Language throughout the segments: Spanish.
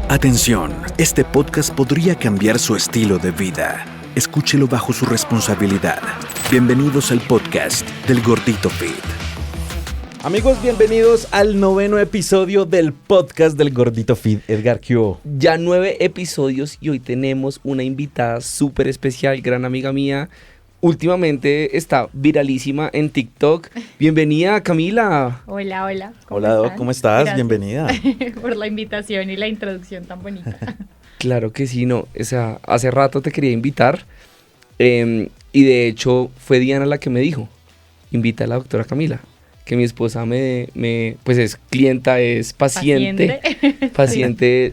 Atención, este podcast podría cambiar su estilo de vida. Escúchelo bajo su responsabilidad. Bienvenidos al podcast del Gordito Fit. Amigos, bienvenidos al 9º episodio del podcast del Gordito Fit. Edgar, ¿qué hubo? Ya 9 episodios y hoy tenemos una invitada súper especial, gran amiga mía. Últimamente está viralísima en TikTok. Bienvenida, Camila. Hola. Hola, Doc, ¿cómo estás? Gracias. Bienvenida. Por la invitación y la introducción tan bonita. Claro que sí, no. O sea, hace rato te quería invitar y de hecho fue Diana la que me dijo, invita a la doctora Camila, que mi esposa pues es clienta, es paciente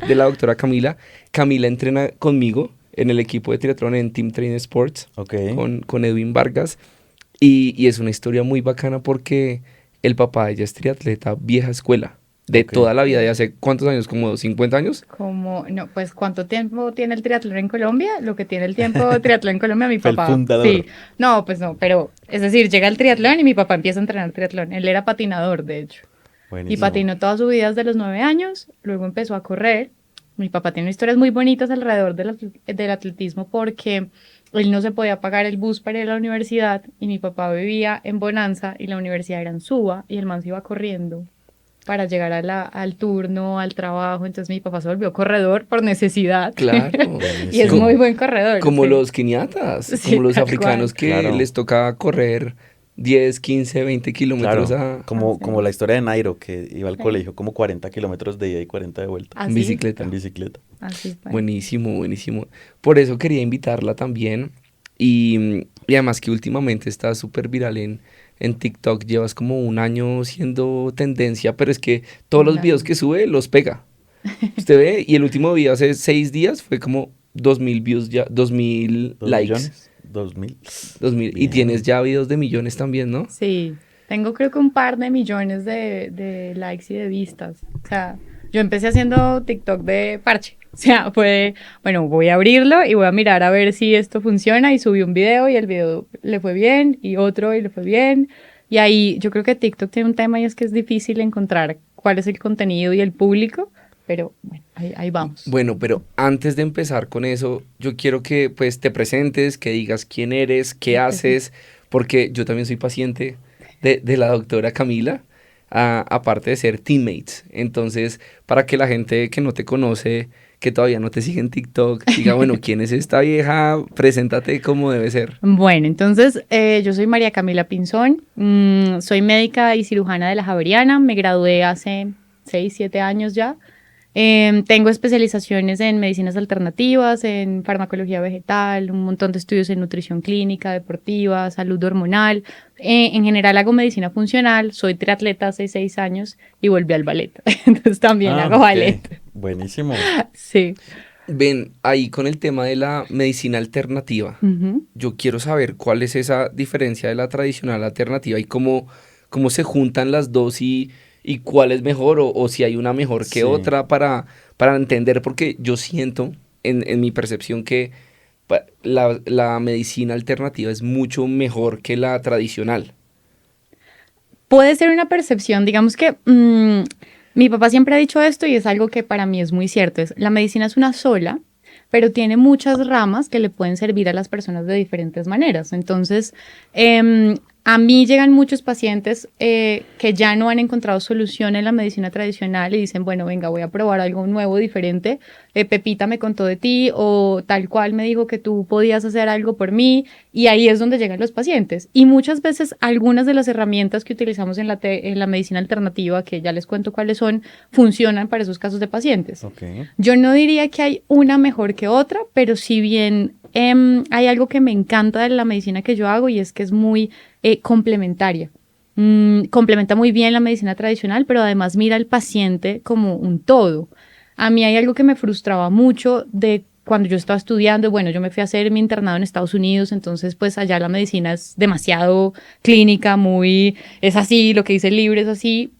de la doctora Camila. Camila entrena conmigo en el equipo de triatlón en Team Train Sports, Ok. con Edwin Vargas, y es una historia muy bacana porque el papá de ella es triatleta vieja escuela, de Ok. toda la vida, de hace ¿cuántos años? ¿Como 50 años? Pues ¿cuánto tiempo tiene el triatlón en Colombia? Lo que tiene el tiempo de triatlón en Colombia, mi Fue el papá. fundador. Sí. No, pues no, pero es decir, llega el triatlón y mi papá empieza a entrenar triatlón. Él era patinador, de hecho. Buenísimo. Y patinó toda su vida desde los 9 años, luego empezó a correr. Mi papá tiene historias muy bonitas alrededor del atletismo porque él no se podía pagar el bus para ir a la universidad y mi papá vivía en Bonanza y la universidad era en Suba y el man se iba corriendo para llegar al turno, al trabajo. Entonces mi papá se volvió corredor por necesidad. Claro. Y es muy buen corredor. Como sí. los keniatas, Sí, como los tal africanos cual. que Claro. les toca correr 10, 15, 20 kilómetros Claro, como, sí. como la historia de Nairo, que iba al Sí. colegio como 40 kilómetros de ida y 40 de vuelta. Así, en bicicleta. En bicicleta. Así fue. Buenísimo, buenísimo. Por eso quería invitarla también. Y además que últimamente está súper viral en TikTok. Llevas como un año siendo tendencia, pero es que todos los Un videos año. que sube los pega. Usted ve, y el último video hace 6 días fue como 2.000 views ya, 2.000 ¿2 likes. millones? 2.000. 2.000. Y Bien. tienes ya videos de millones también, ¿no? Sí, tengo creo que un par de millones de likes y de vistas. O sea, yo empecé haciendo TikTok de parche. O sea, bueno, voy a abrirlo y voy a mirar a ver si esto funciona y subí un video y el video le fue bien y otro y le fue bien. Y ahí yo creo que TikTok tiene un tema y es que es difícil encontrar cuál es el contenido y el público, pero bueno, ahí vamos. Bueno, pero antes de empezar con eso, yo quiero que pues te presentes, que digas quién eres, qué haces, porque yo también soy paciente de la doctora Camila, aparte de ser teammates. Entonces, para que la gente que no te conoce, que todavía no te sigue en TikTok, diga, bueno, ¿quién es esta vieja? Preséntate como debe ser. Bueno, entonces yo soy María Camila Pinzón, soy médica y cirujana de la Javeriana, me gradué hace 6, 7 años ya. Tengo especializaciones en medicinas alternativas, en farmacología vegetal, un montón de estudios en nutrición clínica, deportiva, salud hormonal. En general hago medicina funcional, soy triatleta hace 6 años y volví al ballet. Entonces también hago ok. ballet. Buenísimo. Sí. Ven, ahí con el tema de la medicina alternativa, Ujú. yo quiero saber cuál es esa diferencia de la tradicional a la alternativa y cómo se juntan las dos y cuál es mejor o si hay una mejor que Sí. otra para entender, porque yo siento en mi percepción que la medicina alternativa es mucho mejor que la tradicional. Puede ser una percepción, digamos que mi papá siempre ha dicho esto y es algo que para mí es muy cierto, la medicina es una sola, pero tiene muchas ramas que le pueden servir a las personas de diferentes maneras. Entonces, a mí llegan muchos pacientes que ya no han encontrado solución en la medicina tradicional y dicen, bueno, venga, voy a probar algo nuevo, diferente. Pepita me contó de ti o tal cual me dijo que tú podías hacer algo por mí y ahí es donde llegan los pacientes. Y muchas veces algunas de las herramientas que utilizamos en la medicina alternativa, que ya les cuento cuáles son, funcionan para esos casos de pacientes. Ok. Yo no diría que hay una mejor que otra, pero si bien hay algo que me encanta de la medicina que yo hago y es que es muy complementaria. Complementa muy bien la medicina tradicional, pero además mira al paciente como un todo. A mí hay algo que me frustraba mucho de cuando yo estaba estudiando. Bueno, yo me fui a hacer mi internado en Estados Unidos, entonces pues allá la medicina es demasiado clínica, es así, lo que dice el libro es así,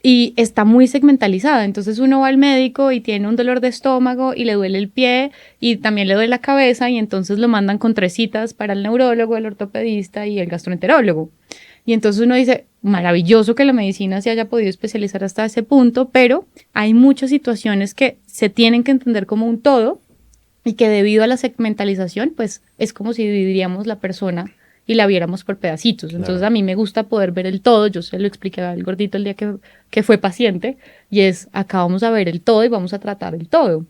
y está muy segmentalizada. Entonces uno va al médico y tiene un dolor de estómago y le duele el pie y también le duele la cabeza y entonces lo mandan con 3 citas para el neurólogo, el ortopedista y el gastroenterólogo. Y entonces uno dice, maravilloso que la medicina se haya podido especializar hasta ese punto, pero hay muchas situaciones que se tienen que entender como un todo y que debido a la segmentalización, pues es como si dividiríamos la persona y la viéramos por pedacitos. Entonces Claro. a mí me gusta poder ver el todo. Yo se lo expliqué al gordito el día que fue paciente, y es, acá vamos a ver el todo y vamos a tratar el todo.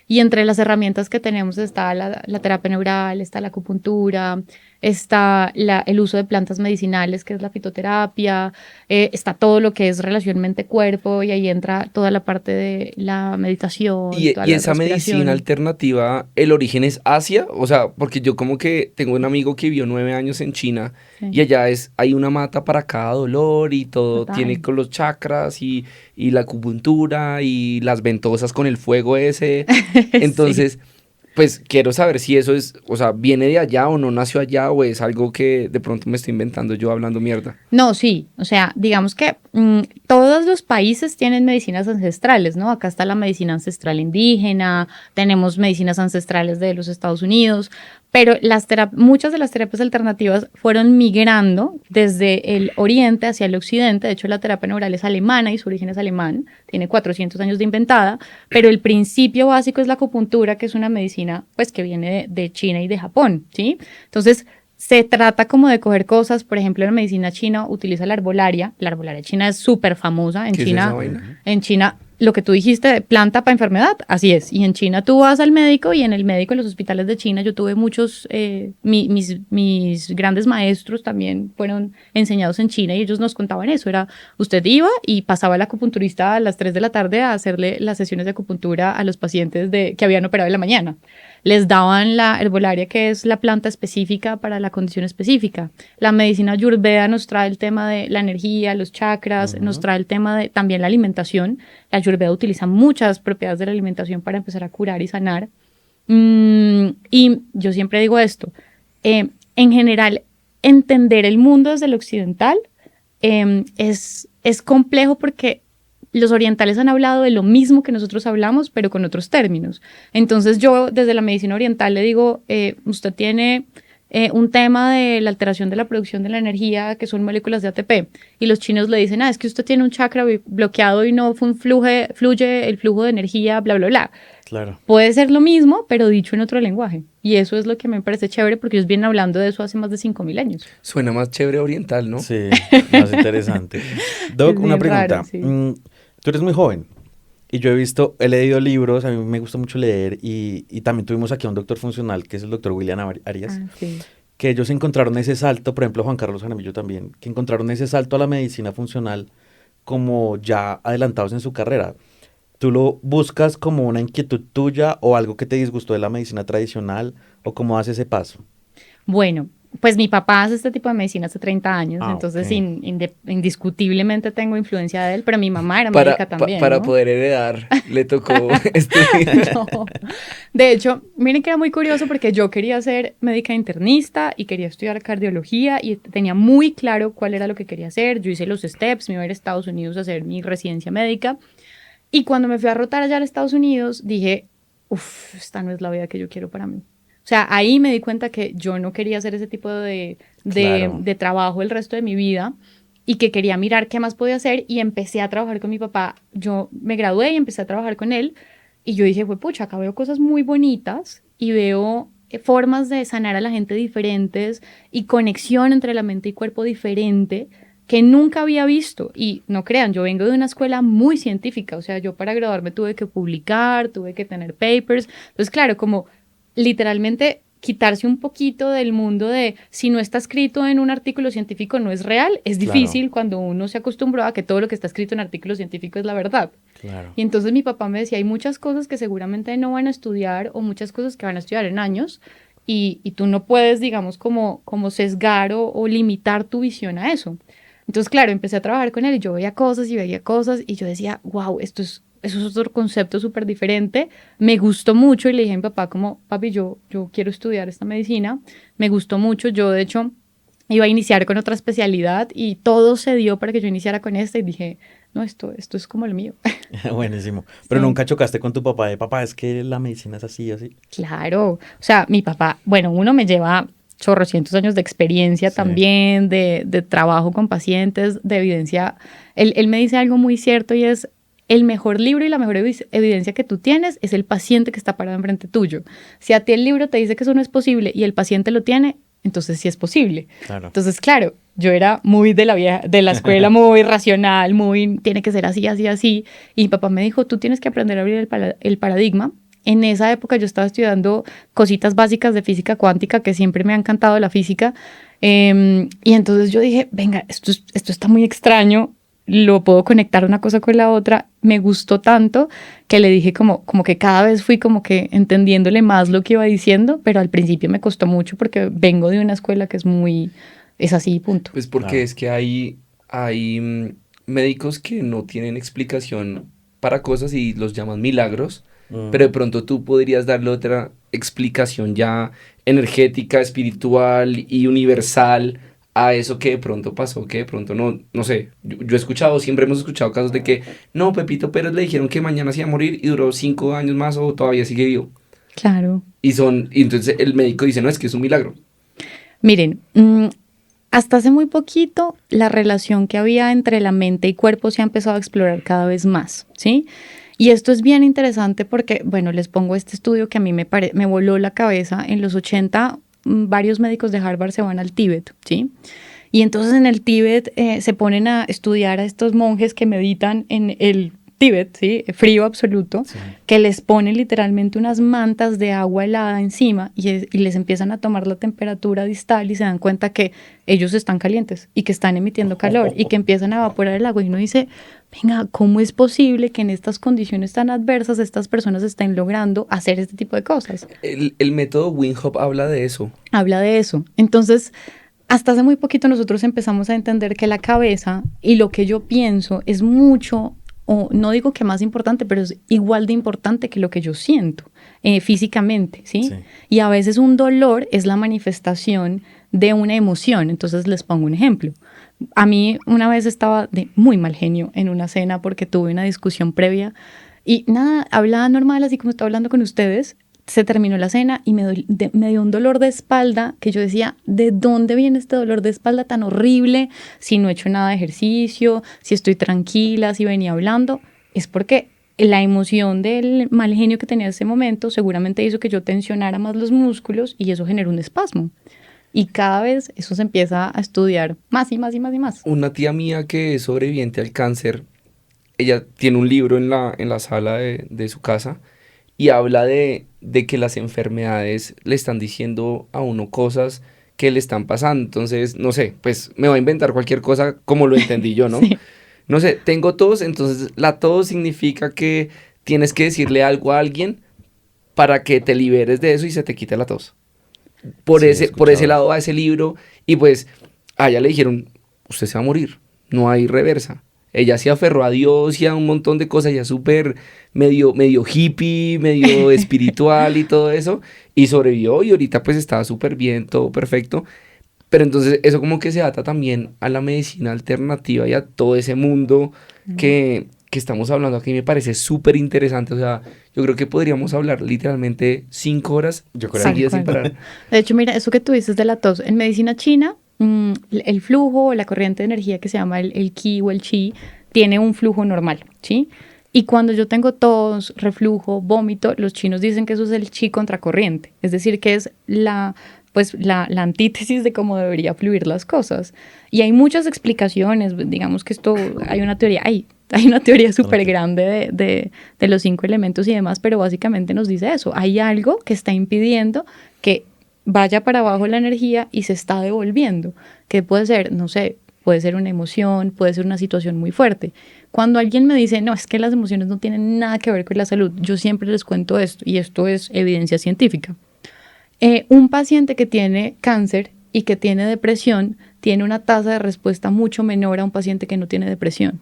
Y entre las herramientas que tenemos está la terapia neural, está la acupuntura, está el uso de plantas medicinales, que es la fitoterapia, está todo lo que es relación mente-cuerpo, y ahí entra toda la parte de la meditación, toda Y la esa respiración. medicina alternativa, ¿el origen es Asia? O sea, porque yo como que tengo un amigo que vivió 9 años en China Sí. y allá hay una mata para cada dolor y todo Total. tiene con los chakras y la acupuntura y las ventosas con el fuego ese. Entonces, pues quiero saber si eso es, o sea, viene de allá o no nació allá o es algo que de pronto me estoy inventando yo hablando mierda. No, sí, o sea, digamos que todos los países tienen medicinas ancestrales, ¿no? Acá está la medicina ancestral indígena, tenemos medicinas ancestrales de los Estados Unidos, pero muchas de las terapias alternativas fueron migrando desde el oriente hacia el occidente. De hecho, la terapia neural es alemana y su origen es alemán, tiene 400 años de inventada, pero el principio básico es la acupuntura, que es una medicina pues que viene de China y de Japón, ¿sí? Entonces, se trata como de coger cosas. Por ejemplo, la medicina china utiliza la herbolaria china es súper famosa. ¿Qué es esa vaina? En China, lo que tú dijiste, planta para enfermedad, así es. Y en China tú vas al médico, y en el médico, en los hospitales de China, yo tuve muchos, mis grandes maestros también fueron enseñados en China, y ellos nos contaban eso. Era, usted iba y pasaba el acupunturista a las 3 de la tarde a hacerle las sesiones de acupuntura a los pacientes que habían operado en la mañana. Les daban la herbolaria, que es la planta específica para la condición específica. La medicina ayurveda nos trae el tema de la energía, los chakras, nos trae el tema de también la alimentación. La ayurveda utiliza muchas propiedades de la alimentación para empezar a curar y sanar. Y yo siempre digo esto, en general, entender el mundo desde el occidental es complejo, porque los orientales han hablado de lo mismo que nosotros hablamos, pero con otros términos. Entonces yo desde la medicina oriental le digo, usted tiene un tema de la alteración de la producción de la energía, que son moléculas de ATP, y los chinos le dicen, es que usted tiene un chakra bloqueado y no fluye el flujo de energía, bla, bla, bla. Claro. Puede ser lo mismo, pero dicho en otro lenguaje. Y eso es lo que me parece chévere, porque ellos vienen hablando de eso hace más de 5.000 años. Suena más chévere oriental, ¿no? Sí, más interesante. Doc, Es una bien pregunta. raro, sí. Tú eres muy joven y yo he leído libros, a mí me gusta mucho leer, y también tuvimos aquí a un doctor funcional, que es el doctor William Arias, Sí. que ellos encontraron ese salto, por ejemplo, Juan Carlos Jaramillo también, que encontraron ese salto a la medicina funcional como ya adelantados en su carrera. ¿Tú lo buscas como una inquietud tuya o algo que te disgustó de la medicina tradicional, o cómo haces ese paso? Bueno, pues mi papá hace este tipo de medicina hace 30 años, entonces ok. indiscutiblemente tengo influencia de él, pero mi mamá era médica también, para ¿no? poder heredar, le tocó estudiar. No. De hecho, miren que era muy curioso, porque yo quería ser médica internista y quería estudiar cardiología, y tenía muy claro cuál era lo que quería hacer. Yo hice los steps, me iba a ir a Estados Unidos a hacer mi residencia médica, y cuando me fui a rotar allá a Estados Unidos, dije, esta no es la vida que yo quiero para mí. O sea, ahí me di cuenta que yo no quería hacer ese tipo Claro. de trabajo el resto de mi vida, y que quería mirar qué más podía hacer, y empecé a trabajar con mi papá. Yo me gradué y empecé a trabajar con él, y yo dije, pucha, acá veo cosas muy bonitas y veo formas de sanar a la gente diferentes y conexión entre la mente y cuerpo diferente que nunca había visto. Y no crean, yo vengo de una escuela muy científica, o sea, yo para graduarme tuve que publicar, tuve que tener papers. Entonces, claro, como literalmente quitarse un poquito del mundo de si no está escrito en un artículo científico no es real, es difícil cuando uno se acostumbró a que todo lo que está escrito en artículos científicos es la verdad. Claro. Y entonces mi papá me decía, hay muchas cosas que seguramente no van a estudiar, o muchas cosas que van a estudiar en años, y tú no puedes, digamos, como sesgar o limitar tu visión a eso. Entonces, claro, empecé a trabajar con él, y yo veía cosas, y yo decía, wow, eso es otro concepto súper diferente. Me gustó mucho, y le dije a mi papá como, papi, yo quiero estudiar esta medicina. Me gustó mucho. Yo, de hecho, iba a iniciar con otra especialidad, y todo se dio para que yo iniciara con esta, y dije, no, esto es como lo mío. Buenísimo. Pero Sí. nunca chocaste con tu papá de, papá, es que la medicina es así, así. Claro, o sea, mi papá, bueno, uno me lleva chorrocientos años de experiencia también, de trabajo con pacientes, de evidencia. Él me dice algo muy cierto y es, el mejor libro y la mejor evidencia que tú tienes es el paciente que está parado enfrente tuyo. Si a ti el libro te dice que eso no es posible y el paciente lo tiene, entonces sí es posible. Claro. Entonces, claro, yo era muy de la escuela, muy racional, muy, tiene que ser así, así, así. Y mi papá me dijo, tú tienes que aprender a abrir el paradigma. En esa época yo estaba estudiando cositas básicas de física cuántica, que siempre me ha encantado la física. Y entonces yo dije, venga, esto está muy extraño, lo puedo conectar una cosa con la otra. Me gustó tanto que le dije como que cada vez fui como que entendiéndole más lo que iba diciendo, pero al principio me costó mucho porque vengo de una escuela que es así, punto. Pues porque es que hay médicos que no tienen explicación para cosas y los llaman milagros, pero de pronto tú podrías darle otra explicación ya energética, espiritual y universal a eso que de pronto pasó, que de pronto no sé, yo he escuchado, siempre hemos escuchado casos de que, no, Pepito Pérez le dijeron que mañana se iba a morir y duró 5 años más o todavía sigue vivo. Claro. Y entonces el médico dice, no, es que es un milagro. Miren, hasta hace muy poquito la relación que había entre la mente y cuerpo se ha empezado a explorar cada vez más, ¿sí? Y esto es bien interesante porque, bueno, les pongo este estudio que a mí me voló la cabeza. En los 80, varios médicos de Harvard se van al Tíbet, ¿sí? Y entonces en el Tíbet se ponen a estudiar a estos monjes que meditan en el Tíbet, ¿sí? Frío absoluto, que les ponen literalmente unas mantas de agua helada encima y les empiezan a tomar la temperatura distal y se dan cuenta que ellos están calientes y que están emitiendo calor y que empiezan a evaporar el agua. Y uno dice, venga, ¿cómo es posible que en estas condiciones tan adversas estas personas estén logrando hacer este tipo de cosas? El método Wim Hof habla de eso. Habla de eso. Entonces, hasta hace muy poquito nosotros empezamos a entender que la cabeza y lo que yo pienso es mucho, o no digo que más importante, pero es igual de importante que lo que yo siento físicamente, ¿sí? Y a veces un dolor es la manifestación de una emoción. Entonces les pongo un ejemplo. A mí una vez estaba de muy mal genio en una cena porque tuve una discusión previa y nada, hablaba normal así como estaba hablando con ustedes. Se terminó la cena y me dio un dolor de espalda que yo decía, ¿de dónde viene este dolor de espalda tan horrible? Si no he hecho nada de ejercicio, si estoy tranquila, si venía hablando. Es porque la emoción del mal genio que tenía en ese momento seguramente hizo que yo tensionara más los músculos y eso generó un espasmo. Y cada vez eso se empieza a estudiar más y más y más y más. Una tía mía que es sobreviviente al cáncer, ella tiene un libro en la sala de su casa y habla de que las enfermedades le están diciendo a uno cosas que le están pasando. Entonces, no sé, pues me voy a inventar cualquier cosa como lo entendí yo, ¿no? Sí. No sé, tengo tos, entonces la tos significa que tienes que decirle algo a alguien para que te liberes de eso y se te quite la tos. Por ese lado va ese libro y pues a ella le dijeron, usted se va a morir, no hay reversa. Ella se aferró a Dios y a un montón de cosas, ya súper medio hippie, medio espiritual y todo eso, y sobrevivió y ahorita pues está súper bien, todo perfecto. Pero entonces eso como que se ata también a la medicina alternativa y a todo ese mundo que estamos hablando aquí. Me parece súper interesante. O sea, yo creo que podríamos hablar literalmente 5 horas seguidas sin parar. De hecho, mira, eso que tú dices de la tos, en medicina china, el flujo o la corriente de energía que se llama el qi o el chi tiene un flujo normal, ¿sí? Y cuando yo tengo tos, reflujo, vómito, los chinos dicen que eso es el chi contracorriente, es decir, que es la antítesis de cómo debería fluir las cosas. Y hay muchas explicaciones, digamos que hay una teoría súper grande de los 5 elementos y demás, pero básicamente nos dice eso, hay algo que está impidiendo que vaya para abajo la energía y se está devolviendo, que puede ser, no sé, puede ser una emoción, puede ser una situación muy fuerte. Cuando alguien me dice, no, es que las emociones no tienen nada que ver con la salud, yo siempre les cuento esto, y esto es evidencia científica. Un paciente que tiene cáncer y que tiene depresión tiene una tasa de respuesta mucho menor a un paciente que no tiene depresión.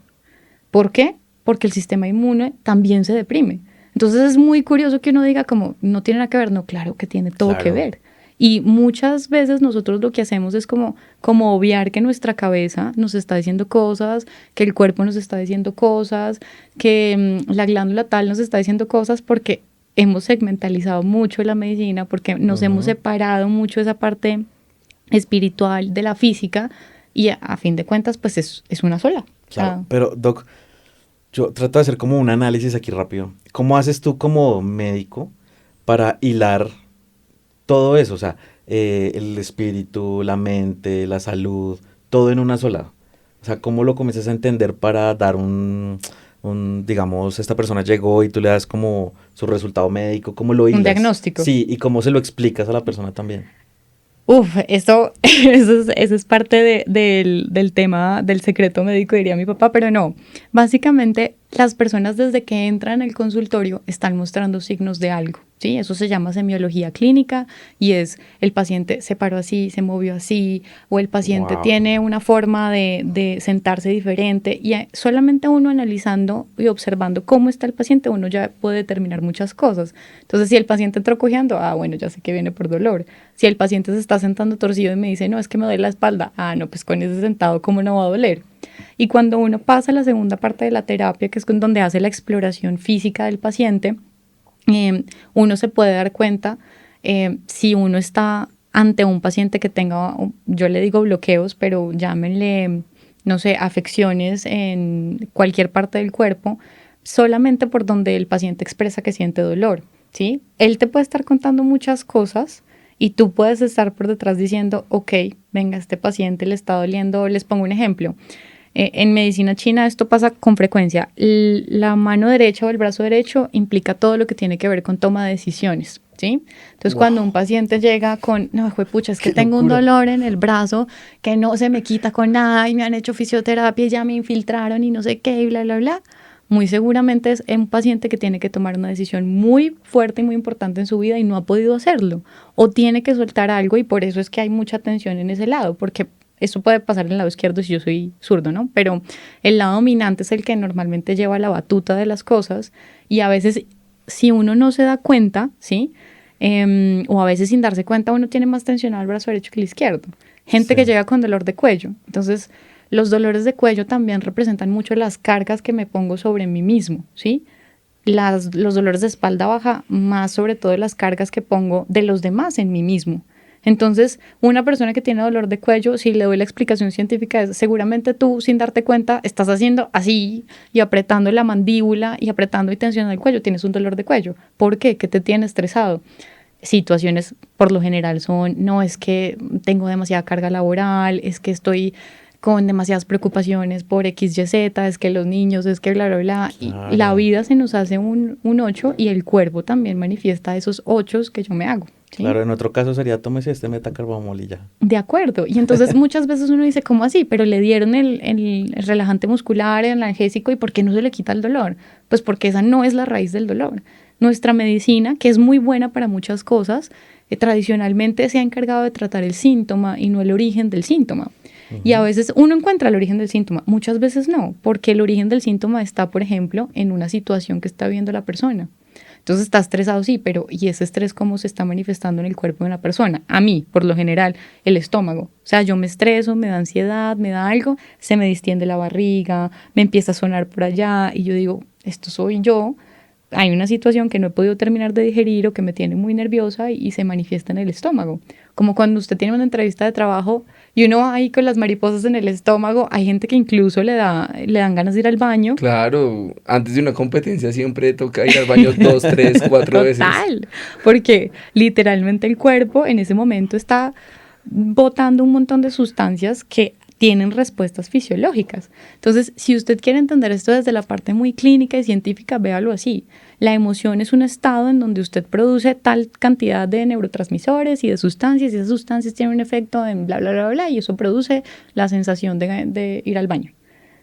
¿Por qué? Porque el sistema inmune también se deprime. Entonces es muy curioso que uno diga como, no tiene nada que ver, no, claro que tiene todo que ver. Y muchas veces nosotros lo que hacemos es como obviar que nuestra cabeza nos está diciendo cosas, que el cuerpo nos está diciendo cosas, que la glándula tal nos está diciendo cosas porque hemos segmentalizado mucho la medicina, porque nos hemos separado mucho esa parte espiritual de la física y a fin de cuentas pues es una sola. Claro, pero Doc, yo trato de hacer como un análisis aquí rápido. ¿Cómo haces tú como médico para hilar todo eso? O sea, el espíritu, la mente, la salud, todo en una sola. O sea, ¿cómo lo comienzas a entender para dar digamos, esta persona llegó y tú le das como su resultado médico, ¿cómo lo hilas? Un diagnóstico. Sí, y cómo se lo explicas a la persona también. Eso es parte del tema del secreto médico, diría mi papá, pero no. Básicamente, las personas desde que entran al consultorio están mostrando signos de algo, ¿sí? Eso se llama semiología clínica y es el paciente se paró así, se movió así, o el paciente tiene una forma de sentarse diferente y solamente uno analizando y observando cómo está el paciente, uno ya puede determinar muchas cosas. Entonces, si el paciente entró cojeando, bueno, ya sé que viene por dolor. Si el paciente se está sentando torcido y me dice, no, es que me duele la espalda, no, pues con ese sentado, ¿cómo no va a doler? Y cuando uno pasa a la segunda parte de la terapia, que es donde hace la exploración física del paciente, uno se puede dar cuenta si uno está ante un paciente que tenga, yo le digo bloqueos, pero llámenle, no sé, afecciones en cualquier parte del cuerpo, solamente por donde el paciente expresa que siente dolor, ¿sí? Él te puede estar contando muchas cosas y tú puedes estar por detrás diciendo, ok, venga, este paciente le está doliendo. Les pongo un ejemplo. En medicina china esto pasa con frecuencia. La mano derecha o el brazo derecho implica todo lo que tiene que ver con toma de decisiones, ¿sí? Entonces, cuando un paciente llega con, no, juepucha, es que tengo un dolor en el brazo que no se me quita con nada y me han hecho fisioterapia y ya me infiltraron y no sé qué y bla, bla, bla, muy seguramente es un paciente que tiene que tomar una decisión muy fuerte y muy importante en su vida y no ha podido hacerlo, o tiene que soltar algo y por eso es que hay mucha tensión en ese lado, porque eso puede pasar en el lado izquierdo si yo soy zurdo, ¿no? Pero el lado dominante es el que normalmente lleva la batuta de las cosas y a veces si uno no se da cuenta, ¿sí? O a veces sin darse cuenta uno tiene más tensionado el brazo derecho que el izquierdo. Gente que llega con dolor de cuello. Entonces, los dolores de cuello también representan mucho las cargas que me pongo sobre mí mismo, ¿sí? Los dolores de espalda baja, más sobre todo las cargas que pongo de los demás en mí mismo. Entonces, una persona que tiene dolor de cuello, si le doy la explicación científica, es seguramente tú, sin darte cuenta, estás haciendo así y apretando la mandíbula y apretando y tensionando el cuello, tienes un dolor de cuello. ¿Por qué? ¿Qué te tiene estresado? Situaciones por lo general son, no, es que tengo demasiada carga laboral, es que estoy con demasiadas preocupaciones por X, Y, Z, es que los niños, es que bla, bla, bla. Y la vida se nos hace un 8 y el cuerpo también manifiesta esos 8 que yo me hago. ¿Sí? Claro, en otro caso sería tómese este metacarbamol y ya. De acuerdo. Y entonces muchas veces uno dice, ¿cómo así? Pero le dieron el relajante muscular, el analgésico, ¿y por qué no se le quita el dolor? Pues porque esa no es la raíz del dolor. Nuestra medicina, que es muy buena para muchas cosas, tradicionalmente se ha encargado de tratar el síntoma y no el origen del síntoma. Y a veces uno encuentra el origen del síntoma, muchas veces no, porque el origen del síntoma está, por ejemplo, en una situación que está viviendo la persona. Entonces está estresado, sí, pero ¿y ese estrés cómo se está manifestando en el cuerpo de una persona? A mí, por lo general, el estómago. O sea, yo me estreso, me da ansiedad, me da algo, se me distiende la barriga, me empieza a sonar por allá y yo digo, esto soy yo. Hay una situación que no he podido terminar de digerir o que me tiene muy nerviosa y se manifiesta en el estómago. Como cuando usted tiene una entrevista de trabajo y uno va ahí con las mariposas en el estómago, hay gente que incluso le dan ganas de ir al baño. Claro, antes de una competencia siempre toca ir al baño 2, 3, 4 veces. Total, porque literalmente el cuerpo en ese momento está botando un montón de sustancias que tienen respuestas fisiológicas. Entonces, si usted quiere entender esto desde la parte muy clínica y científica, véalo así. La emoción es un estado en donde usted produce tal cantidad de neurotransmisores y de sustancias, y esas sustancias tienen un efecto en bla, bla, bla, bla, y eso produce la sensación de ir al baño.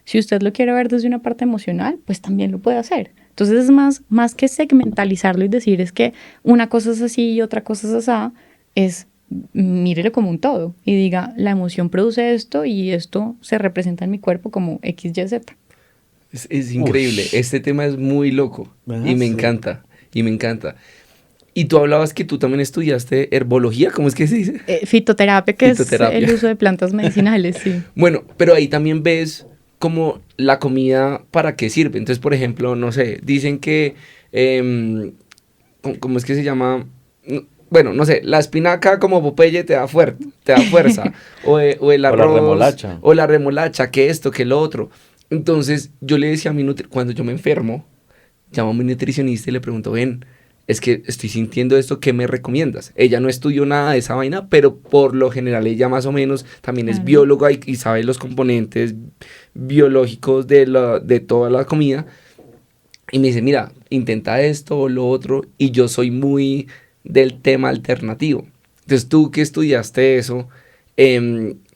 Si usted lo quiere ver desde una parte emocional, pues también lo puede hacer. Entonces, es más que segmentalizarlo y decir es que una cosa es así y otra cosa es así, es mírelo como un todo y diga, la emoción produce esto y esto se representa en mi cuerpo como X, Y, Z. Es increíble. Este tema es muy loco y me encanta, y me encanta. Y tú hablabas que tú también estudiaste herbología, ¿cómo es que se dice? Fitoterapia, que es el uso de plantas medicinales, sí. Bueno, pero ahí también ves como la comida para qué sirve. Entonces, por ejemplo, no sé, dicen que, ¿cómo es que se llama? bueno, no sé, la espinaca como Popeye te da fuerza, o el arroz, o la remolacha, que esto, que lo otro. Entonces, yo le decía a cuando yo me enfermo, llamo a mi nutricionista y le pregunto, ven, es que estoy sintiendo esto, ¿qué me recomiendas? Ella no estudió nada de esa vaina, pero por lo general ella más o menos también es bióloga y sabe los componentes biológicos de toda la comida. Y me dice, mira, intenta esto o lo otro, y yo soy muy del tema alternativo. Entonces, tú que estudiaste eso,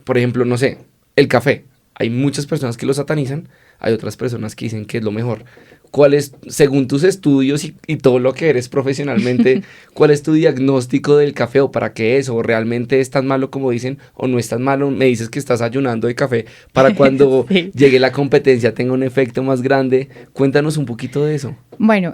por ejemplo, no sé, el café. Hay muchas personas que lo satanizan, hay otras personas que dicen que es lo mejor. ¿Cuál es, según tus estudios y todo lo que eres profesionalmente, cuál es tu diagnóstico del café, o para qué es, o realmente es tan malo como dicen, o no es tan malo? Me dices que estás ayunando de café para cuando sí. llegue la competencia tenga un efecto más grande. Cuéntanos un poquito de eso. Bueno,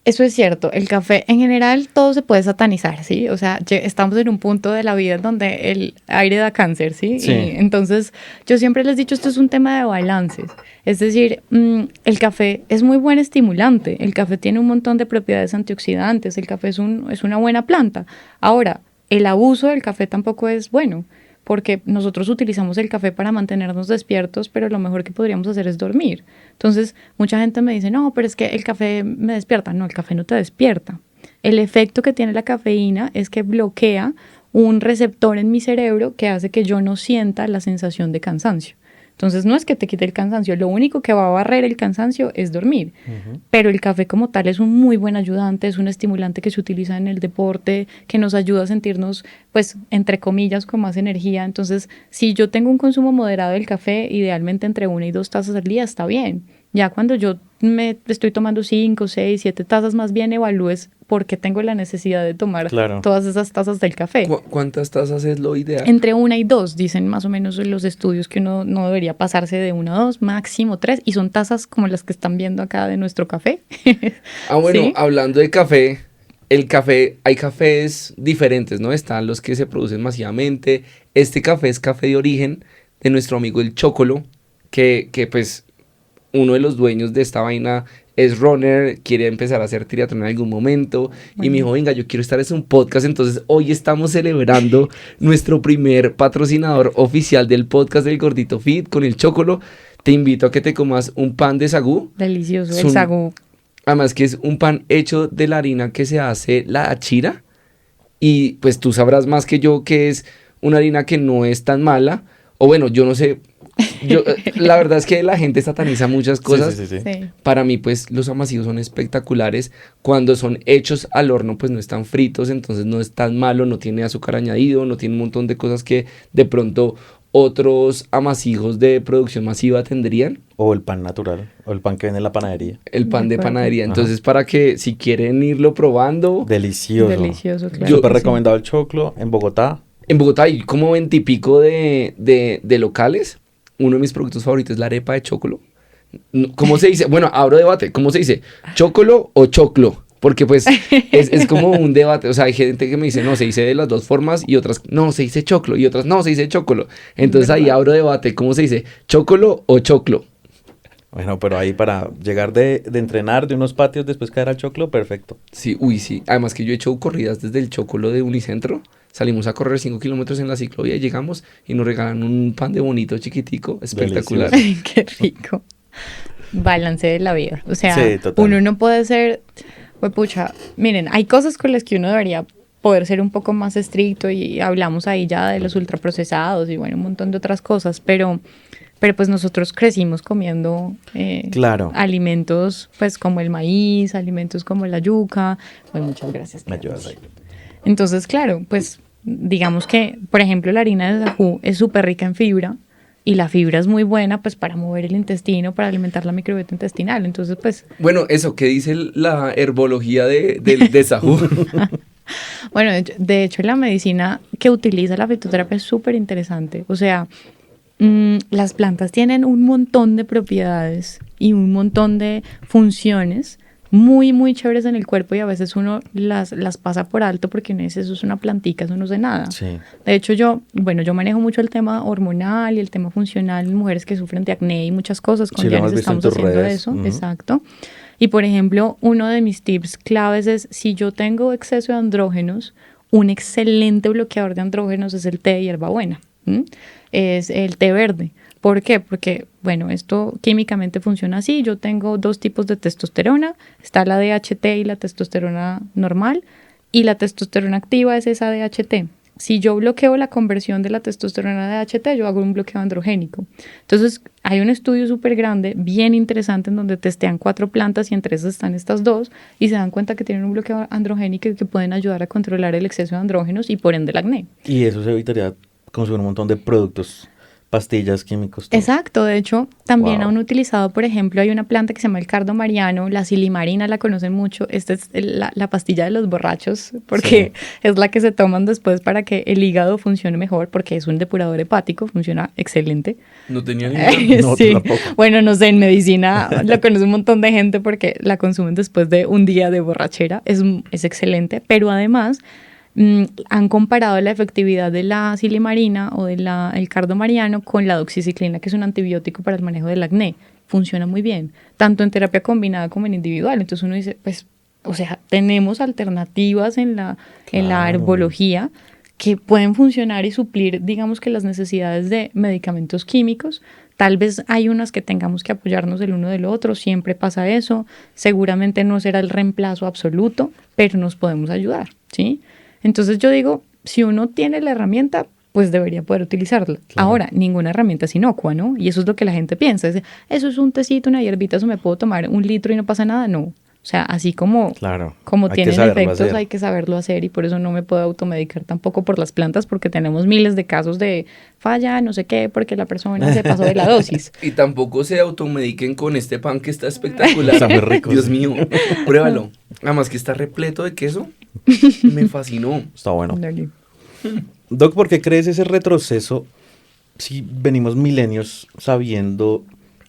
eso es cierto. El café, en general, todo se puede satanizar, ¿sí? O sea, estamos en un punto de la vida donde el aire da cáncer, ¿sí? Sí. Y entonces, yo siempre les he dicho, esto es un tema de balances. Es decir, el café es muy buen estimulante. El café tiene un montón de propiedades antioxidantes. El café es una buena planta. Ahora, el abuso del café tampoco es bueno, porque nosotros utilizamos el café para mantenernos despiertos, pero lo mejor que podríamos hacer es dormir. Entonces, mucha gente me dice, no, pero es que el café me despierta. No, el café no te despierta. El efecto que tiene la cafeína es que bloquea un receptor en mi cerebro que hace que yo no sienta la sensación de cansancio. Entonces, no es que te quite el cansancio, lo único que va a barrer el cansancio es dormir. Pero el café como tal es un muy buen ayudante, es un estimulante que se utiliza en el deporte, que nos ayuda a sentirnos, pues, entre comillas, con más energía. Entonces, si yo tengo un consumo moderado del café, idealmente entre 1 y 2 tazas al día, está bien. Ya cuando yo me estoy tomando 5, 6, 7 tazas, más bien evalúes por qué tengo la necesidad de tomar todas esas tazas del café. ¿Cuántas tazas es lo ideal? Entre 1 y 2, dicen más o menos los estudios que uno no debería pasarse de 1 a 2, máximo 3, y son tazas como las que están viendo acá de nuestro café. Bueno, ¿Sí? Hablando de café, hay cafés diferentes, ¿no? Están los que se producen masivamente. Este café es café de origen de nuestro amigo el Chocolo, que pues uno de los dueños de esta vaina es runner, quiere empezar a hacer triatlón en algún momento, y me dijo, venga, yo quiero estar en un podcast. Entonces hoy estamos celebrando nuestro primer patrocinador oficial del podcast del Gordito Fit con el Chocolo. Te invito a que te comas un pan de sagú. Delicioso, el sagú. Además que es un pan hecho de la harina que se hace la achira, y pues tú sabrás más que yo que es una harina que no es tan mala, o bueno, yo no sé. La verdad es que la gente sataniza muchas cosas. Sí. Para mí, pues, los amasivos son espectaculares. Cuando son hechos al horno, pues no están fritos, entonces no es tan malo, no tiene azúcar añadido, no tiene un montón de cosas que de pronto otros amasijos de producción masiva tendrían. O el pan natural, o el pan que viene en la panadería. El pan de panadería. Ajá. Entonces, para que si quieren irlo probando. Delicioso. Delicioso, claro. Súper recomendado el choclo en Bogotá. En Bogotá hay como 20 y pico de locales. Uno de mis productos favoritos es la arepa de chocolo. ¿Cómo se dice? Bueno, abro debate. ¿Cómo se dice? ¿Chocolo o choclo? Porque pues es como un debate. O sea, hay gente que me dice, no, se dice de las dos formas, y otras, no, se dice choclo, y otras, no, se dice chocolo. Entonces ahí abro debate. ¿Cómo se dice? ¿Chocolo o choclo? Bueno, pero ahí para llegar de entrenar de unos patios, después caer al choclo, perfecto. Sí, sí. Además que yo he hecho corridas desde el Chocolo de Unicentro. Salimos a correr 5 kilómetros en la ciclovía y llegamos y nos regalan un pan de bonito chiquitico, espectacular. Qué rico. Balance de la vida. O sea, sí, uno no puede ser, pues pucha, miren, hay cosas con las que uno debería poder ser un poco más estricto, y hablamos ahí ya de los ultraprocesados y bueno, un montón de otras cosas, pero pues nosotros crecimos comiendo alimentos pues como el maíz, alimentos como la yuca. Bueno, muchas gracias. Me ayudas ahí. Entonces, claro, pues digamos que, por ejemplo, la harina de sagú es súper rica en fibra, y la fibra es muy buena pues para mover el intestino, para alimentar la microbiota intestinal. Entonces, pues... Bueno, eso, ¿qué dice la herbología de sagú? Bueno, de hecho, la medicina que utiliza la fitoterapia es súper interesante. O sea, las plantas tienen un montón de propiedades y un montón de funciones muy, muy chéveres en el cuerpo, y a veces uno las pasa por alto porque uno dice, eso es una plantica, eso no sé nada. Sí. De hecho, yo manejo mucho el tema hormonal y el tema funcional en mujeres que sufren de acné y muchas cosas. Con Yanis estamos haciendo eso. Exacto. Y por ejemplo, uno de mis tips claves es, si yo tengo exceso de andrógenos, un excelente bloqueador de andrógenos es el té de hierbabuena, es el té verde. ¿Por qué? Porque, bueno, esto químicamente funciona así. Yo tengo 2 tipos de testosterona. Está la DHT y la testosterona normal. Y la testosterona activa es esa DHT. Si yo bloqueo la conversión de la testosterona a DHT, yo hago un bloqueo androgénico. Entonces, hay un estudio súper grande, bien interesante, en donde testean 4 plantas y entre esas están estas 2 y se dan cuenta que tienen un bloqueo androgénico y que pueden ayudar a controlar el exceso de andrógenos y por ende el acné. Y eso se evitaría consumir un montón de productos, pastillas, químicos. Todo. Exacto, de hecho, también Wow. han utilizado, por ejemplo, hay una planta que se llama el cardo mariano, la silimarina la conocen mucho, esta es la pastilla de los borrachos, porque es la que se toman después para que el hígado funcione mejor, porque es un depurador hepático, funciona excelente. No tenía ni idea. No, Sí, tampoco. bueno, no sé, en medicina la conoce un montón de gente porque la consumen después de un día de borrachera, es excelente, pero además han comparado la efectividad de la silimarina o del cardo mariano con la doxiciclina, que es un antibiótico para el manejo del acné. Funciona muy bien, tanto en terapia combinada como en individual. Entonces uno dice, pues, o sea, tenemos alternativas en la herbología que pueden funcionar y suplir, digamos que las necesidades de medicamentos químicos. Tal vez hay unas que tengamos que apoyarnos el uno del otro, siempre pasa eso. Seguramente no será el reemplazo absoluto, pero nos podemos ayudar, ¿sí? Entonces yo digo, si uno tiene la herramienta, pues debería poder utilizarla. Claro. Ahora, ninguna herramienta es inocua, ¿no? Y eso es lo que la gente piensa. Eso es un tecito, una hierbita, eso me puedo tomar 1 litro y no pasa nada. No. O sea, así como Claro. como Hay que tienen saberlo efectos, hacer. hay que saberlo hacer y por eso no me puedo automedicar tampoco por las plantas porque tenemos miles de casos de falla, no sé qué, porque la persona se pasó de la dosis. Y tampoco se automediquen con este pan que está espectacular. Está muy rico, Dios sí. mío, pruébalo. Además que está repleto de queso. Me fascinó. Está bueno. Dale. Doc, ¿por qué crees ese retroceso si venimos milenios sabiendo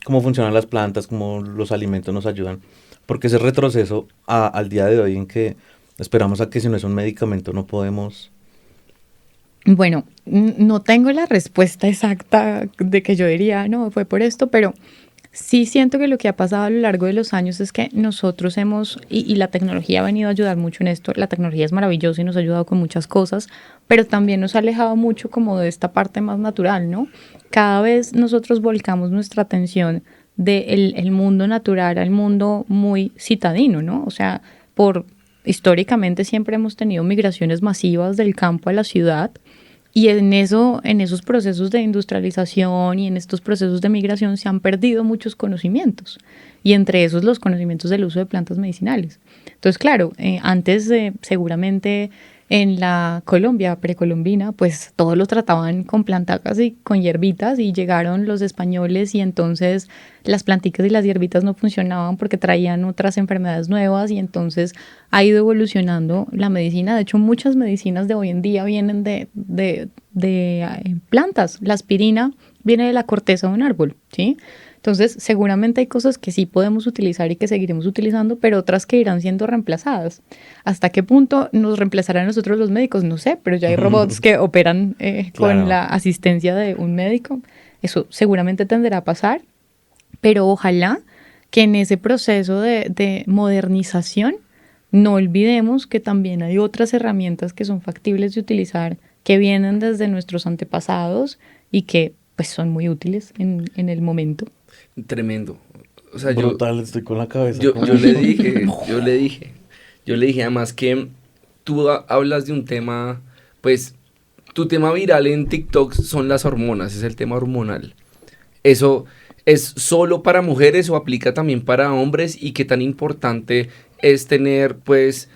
cómo funcionan las plantas, cómo los alimentos nos ayudan? ¿Por qué ese retroceso al día de hoy en que esperamos a que si no es un medicamento no podemos? Bueno, no tengo la respuesta exacta de que yo diría, no, fue por esto, pero sí siento que lo que ha pasado a lo largo de los años es que nosotros y la tecnología ha venido a ayudar mucho en esto. La tecnología es maravillosa y nos ha ayudado con muchas cosas, pero también nos ha alejado mucho como de esta parte más natural, ¿no? Cada vez nosotros volcamos nuestra atención del mundo natural al mundo muy citadino, ¿no? O sea, históricamente siempre hemos tenido migraciones masivas del campo a la ciudad. Y en esos procesos de industrialización y en estos procesos de migración se han perdido muchos conocimientos. Y entre esos los conocimientos del uso de plantas medicinales. Entonces, claro, antes seguramente en la Colombia precolombina, pues todos lo trataban con plantacas y con hierbitas y llegaron los españoles y entonces las planticas y las hierbitas no funcionaban porque traían otras enfermedades nuevas y entonces ha ido evolucionando la medicina. De hecho, muchas medicinas de hoy en día vienen de plantas. La aspirina viene de la corteza de un árbol, ¿sí? Entonces, seguramente hay cosas que sí podemos utilizar y que seguiremos utilizando, pero otras que irán siendo reemplazadas. ¿Hasta qué punto nos reemplazarán nosotros los médicos? No sé, pero ya hay robots que operan Claro. con la asistencia de un médico. Eso seguramente tenderá a pasar, pero ojalá que en ese proceso de modernización no olvidemos que también hay otras herramientas que son factibles de utilizar, que vienen desde nuestros antepasados y que pues son muy útiles en el momento. Tremendo. O sea, Brutal, estoy con la cabeza. yo como- le dije además que tú hablas de un tema, pues, tu tema viral en TikTok son las hormonas, es el tema hormonal. ¿Eso es solo para mujeres o aplica también para hombres? ¿Y qué tan importante es tener, pues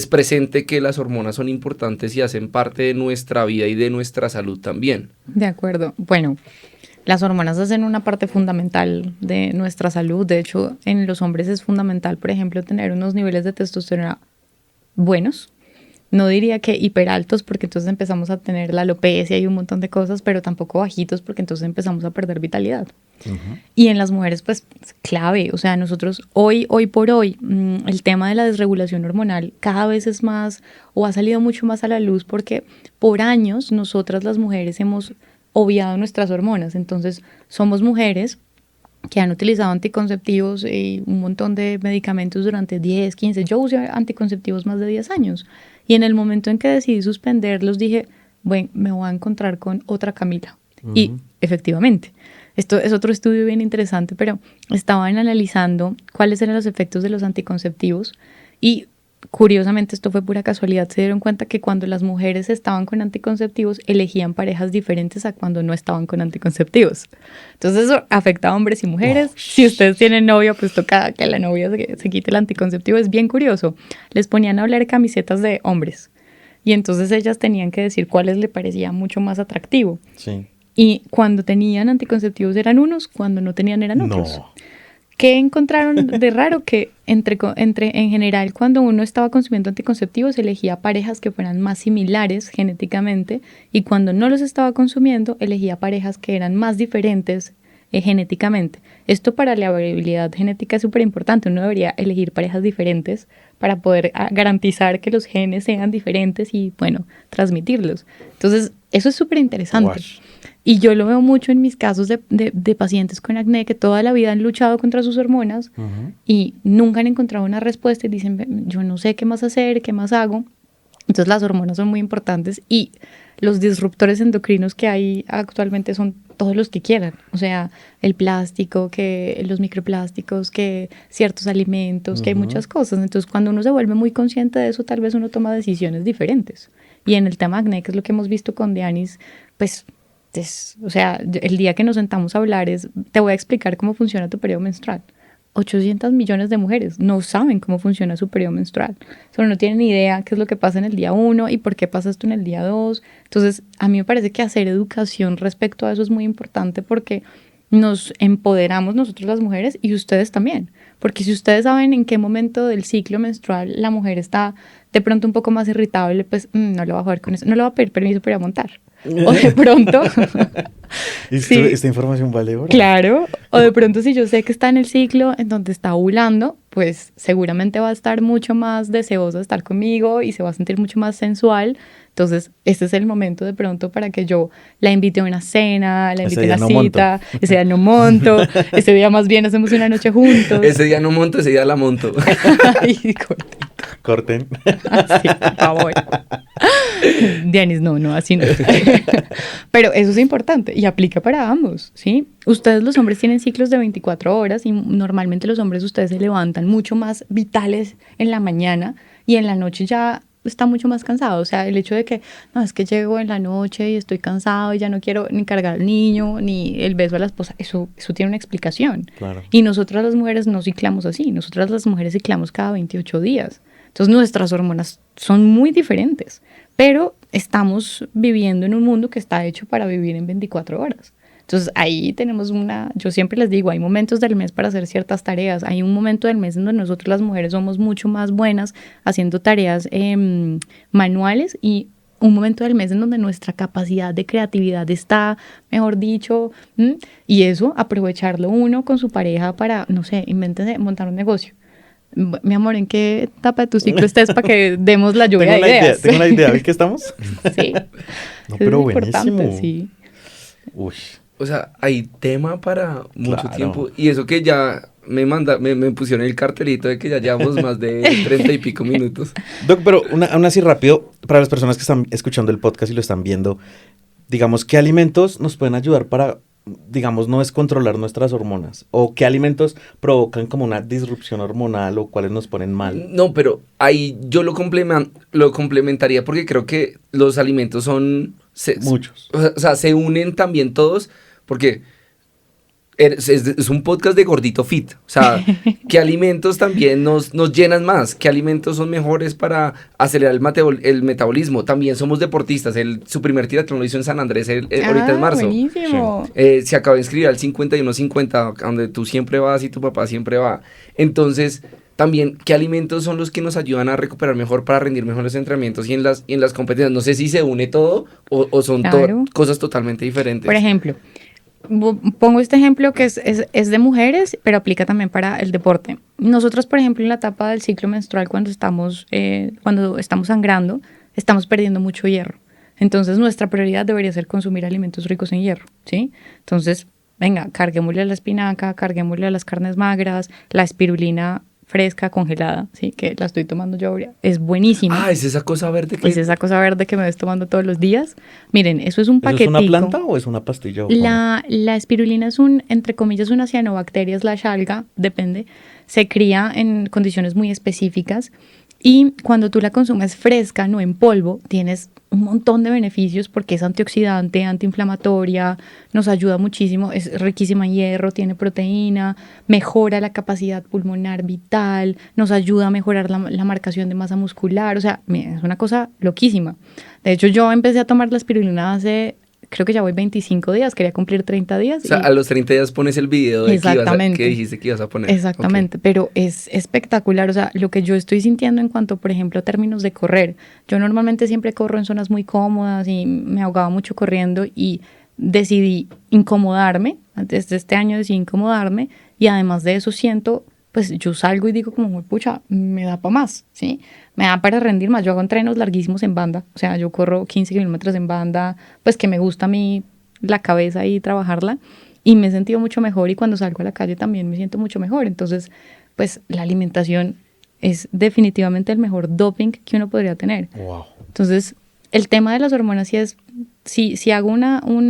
presente que las hormonas son importantes y hacen parte de nuestra vida y de nuestra salud también? De acuerdo. Bueno, las hormonas hacen una parte fundamental de nuestra salud. De hecho, en los hombres es fundamental, por ejemplo, tener unos niveles de testosterona buenos. No diría que hiperaltos, porque entonces empezamos a tener la alopecia y un montón de cosas, pero tampoco bajitos, porque entonces empezamos a perder vitalidad. Y en las mujeres, pues, clave. O sea, nosotros hoy por hoy, el tema de la desregulación hormonal cada vez es más, o ha salido mucho más a la luz, porque por años nosotras las mujeres hemos obviado nuestras hormonas. Entonces, somos mujeres que han utilizado anticonceptivos y un montón de medicamentos durante 10, 15. Yo usé anticonceptivos más de 10 años. Y en el momento en que decidí suspenderlos, dije, bueno, me voy a encontrar con otra Camila. Y efectivamente, esto es otro estudio bien interesante, pero estaban analizando cuáles eran los efectos de los anticonceptivos y curiosamente esto fue pura casualidad, se dieron cuenta que cuando las mujeres estaban con anticonceptivos elegían parejas diferentes a cuando no estaban con anticonceptivos. Entonces eso afecta a hombres y mujeres. Si ustedes tienen novio, pues toca que la novia se quite el anticonceptivo. Es bien curioso. Les ponían a hablar camisetas de hombres y entonces ellas tenían que decir cuáles le parecía mucho más atractivo. Sí. Y cuando tenían anticonceptivos eran unos, cuando no tenían eran otros. No. ¿Qué encontraron de raro? Que en general cuando uno estaba consumiendo anticonceptivos elegía parejas que fueran más similares genéticamente y cuando no los estaba consumiendo elegía parejas que eran más diferentes genéticamente. Esto para la variabilidad genética es súper importante. Uno debería elegir parejas diferentes para poder garantizar que los genes sean diferentes y, bueno, transmitirlos. Entonces, eso es súper interesante. Wash. Y yo lo veo mucho en mis casos de pacientes con acné que toda la vida han luchado contra sus hormonas y nunca han encontrado una respuesta y dicen, yo no sé qué más hacer, qué más hago. Entonces las hormonas son muy importantes y los disruptores endocrinos que hay actualmente son todos los que quieran. O sea, el plástico, que los microplásticos, que ciertos alimentos, que hay muchas cosas. Entonces cuando uno se vuelve muy consciente de eso, tal vez uno toma decisiones diferentes. Y en el tema acné, que es lo que hemos visto con Dianis, pues... o sea, el día que nos sentamos a hablar te voy a explicar cómo funciona tu periodo menstrual. 800 millones de mujeres no saben cómo funciona su periodo menstrual. Solo no tienen ni idea qué es lo que pasa en el día 1 y por qué pasa esto en el día 2. Entonces, a mí me parece que hacer educación respecto a eso es muy importante porque nos empoderamos nosotros las mujeres y ustedes también. Porque si ustedes saben en qué momento del ciclo menstrual la mujer está de pronto un poco más irritable, pues no le va a joder con eso, no le va a pedir permiso para ir a montar. O de pronto... Sí. Esta información vale oro. Claro, o de pronto si yo sé que está en el ciclo en donde está ovulando, pues seguramente va a estar mucho más deseoso de estar conmigo y se va a sentir mucho más sensual. Entonces, este es el momento de pronto para que yo la invite a una cena, la invite a una cita. Ese día no monto, ese día más bien hacemos una noche juntos. Ese día no monto, ese día la monto. Ay, Corten. Así, por favor. Dianis, no, así no. Pero eso es importante y aplica para ambos, ¿sí? Ustedes los hombres tienen ciclos de 24 horas y normalmente los hombres ustedes se levantan mucho más vitales en la mañana y en la noche ya está mucho más cansado. O sea, el hecho de que, no, es que llego en la noche y estoy cansado y ya no quiero ni cargar al niño, ni el beso a la esposa, eso tiene una explicación. Claro. Y nosotras las mujeres no ciclamos así, nosotras las mujeres ciclamos cada 28 días. Entonces nuestras hormonas son muy diferentes, pero estamos viviendo en un mundo que está hecho para vivir en 24 horas. Entonces ahí tenemos yo siempre les digo, hay momentos del mes para hacer ciertas tareas, hay un momento del mes en donde nosotros las mujeres somos mucho más buenas haciendo tareas manuales y un momento del mes en donde nuestra capacidad de creatividad está, mejor dicho, y eso aprovecharlo uno con su pareja para, no sé, invéntense montar un negocio. Mi amor, ¿en qué etapa de tu ciclo estés para que demos la lluvia de ideas? Tengo una idea, ¿ven que estamos? Sí. No, pero es importante, buenísimo. sí. Uy. O sea, hay tema para mucho Claro. tiempo. Y eso que ya me pusieron el cartelito de que ya llevamos más de 30 y pico minutos. Doc, pero aún así rápido, para las personas que están escuchando el podcast y lo están viendo, digamos, ¿qué alimentos nos pueden ayudar para, digamos, no descontrolar nuestras hormonas? ¿O qué alimentos provocan como una disrupción hormonal o cuáles nos ponen mal? No, pero ahí yo lo complementaría porque creo que los alimentos son... Muchos. O sea, se unen también todos porque es un podcast de Gordito Fit. O sea, ¿qué alimentos también nos llenan más? ¿Qué alimentos son mejores para acelerar el metabolismo? También somos deportistas. Su primer triatlón lo hizo en San Andrés ahorita en marzo. Buenísimo. Se acaba de inscribir al 51-50, donde tú siempre vas y tu papá siempre va. Entonces... También, ¿qué alimentos son los que nos ayudan a recuperar mejor para rendir mejor en los entrenamientos y en las competencias? No sé si se une todo o son Claro. cosas totalmente diferentes. Por ejemplo, pongo este ejemplo que es de mujeres, pero aplica también para el deporte. Nosotros, por ejemplo, en la etapa del ciclo menstrual, cuando estamos sangrando, estamos perdiendo mucho hierro. Entonces, nuestra prioridad debería ser consumir alimentos ricos en hierro, ¿sí? Entonces, venga, carguémosle a la espinaca, carguémosle a las carnes magras, la espirulina fresca, congelada, ¿sí? Que la estoy tomando yo ahora, es buenísima. Ah, es esa cosa verde que... Es esa cosa verde que me ves tomando todos los días. Miren, eso es un ¿Eso paquetico. es una planta o es una pastilla? ¿O cómo? La espirulina es entre comillas, una cianobacteria / alga, depende. Se cría en condiciones muy específicas y cuando tú la consumes fresca, no en polvo, tienes un montón de beneficios porque es antioxidante, antiinflamatoria, nos ayuda muchísimo, es riquísima en hierro, tiene proteína, mejora la capacidad pulmonar vital, nos ayuda a mejorar la marcación de masa muscular, o sea, es una cosa loquísima. De hecho, yo empecé a tomar la espirulina creo que ya voy 25 días, quería cumplir 30 días. O sea, a los 30 días pones el video de Exactamente. que dijiste que ibas a poner. Exactamente, pero es espectacular, o sea, lo que yo estoy sintiendo en cuanto, por ejemplo, a términos de correr. Yo normalmente siempre corro en zonas muy cómodas y me ahogaba mucho corriendo y decidí incomodarme, desde este año decidí incomodarme y además de eso siento, pues yo salgo y digo como, pucha, me da para más, ¿sí? Me da para rendir más. Yo hago entrenos larguísimos en banda, o sea, yo corro 15 kilómetros en banda, pues que me gusta a mí la cabeza y trabajarla y me he sentido mucho mejor y cuando salgo a la calle también me siento mucho mejor. Entonces, pues la alimentación es definitivamente el mejor doping que uno podría tener. Wow. Entonces, el tema de las hormonas sí es, si hago